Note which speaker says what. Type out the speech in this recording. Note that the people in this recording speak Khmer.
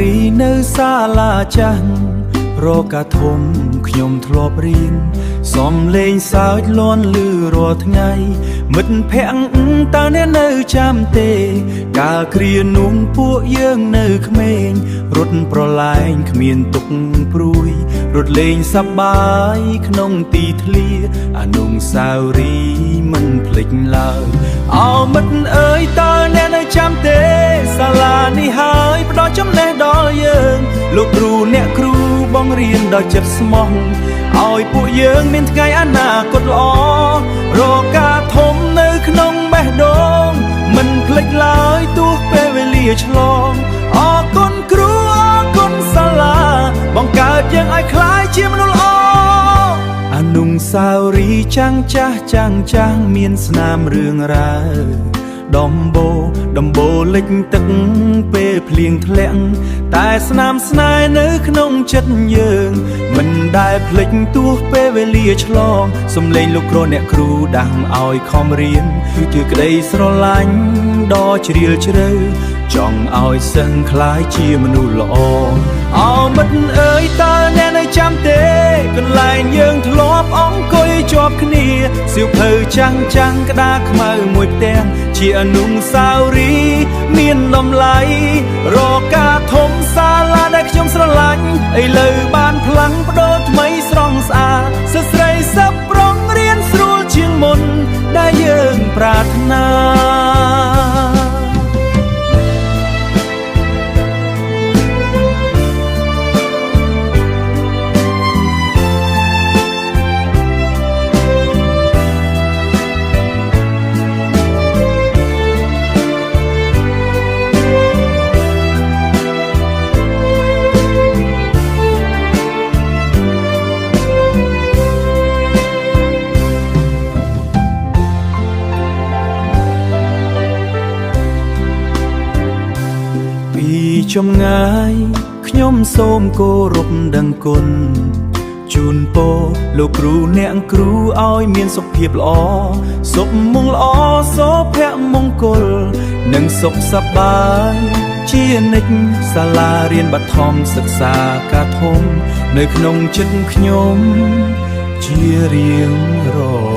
Speaker 1: រីនៅសាលាចាស់រកកាធំខ្ញុំធ្លាប់រៀនសំលេងសើចលាន់លឺរាល់ថ្ងៃមិត្តភក្តិតើអ្នកនៅចាំទេកាលគ្រានោះពួកយើងនៅក្មេងរត់ប្រឡែងគ្មានទុកព្រួយរត់លេងសប្បាយក្នុងទីធ្លាអនុស្សាវរីយ៍មិនភ្លេចឡើយអោមិត្តអើយតើអ្នកនៅចាំទេសាលានេះហើយផ្ដល់ចំណេះដល់យើងលោកគ្រូអ្នកគ្រូបងរៀនដល់ចិត្តស្មោះឲ្យពួកយើងមានថ្ងៃអនាគតល្អរកការធំនៅក្នុងបេះដូងមិនភ្លេចឡើយទោះពេលវេលាឆ្លងអរគុណគ្រូអរគុណសាលាបង្កើតយើងឲ្យក្លាយជាមនុស្សល្អអនុស្សាវរីយ៍ចាំងចាស់មានស្នាមរឿងរ៉ាវដំបូលិចទឹកពេលភ្លៀងធ្លាក់តែស្នាមស្នេហ៍នៅក្នុងចិត្តយើងមិនដែលភ្លេចទោះពេលវេលាឆ្លងសំឡេងលោកគ្រូអ្នកគ្រូដាស់ឲ្យខំរៀនគឺជាក្តីស្រឡាញ់ដ៏ជ្រាលជ្រៅចង់ឲ្យសិស្សក្លាយជាមនុស្សល្អអោមិត្តអើយតើអ្នកនៅចាំទេកន្លែងយើងធ្លាប់អង្គុយជាប់គ្នាសៀវភៅចាំងក្តារខ្មៅមួយផ្ទាំងជាអនុស្សាវរីយ៍មានតម្លៃរកការធំសាលាដែលខ្ញុំស្រឡាញ់ឥឡូវបានផ្លាំងប្ដូរថ្មីស្រស់ស្អាតសិស្សស្រីសប្រុងរៀនស្រួលជាងមុនដែលយើងប្រាថ្នាចម្ងាយខ្ញុំសូមគោរពដឹងគុណជូនពរលោកគ្រូអ្នកគ្រូឲ្យមានសុខភាពល្អសុខមង្គលល្អសុភមង្គលនិងសុខសប្បាយជានិច្ចសាលារៀនបឋមសិក្សាការធំនៅក្នុងចិត្តខ្ញុំជារៀងរាល់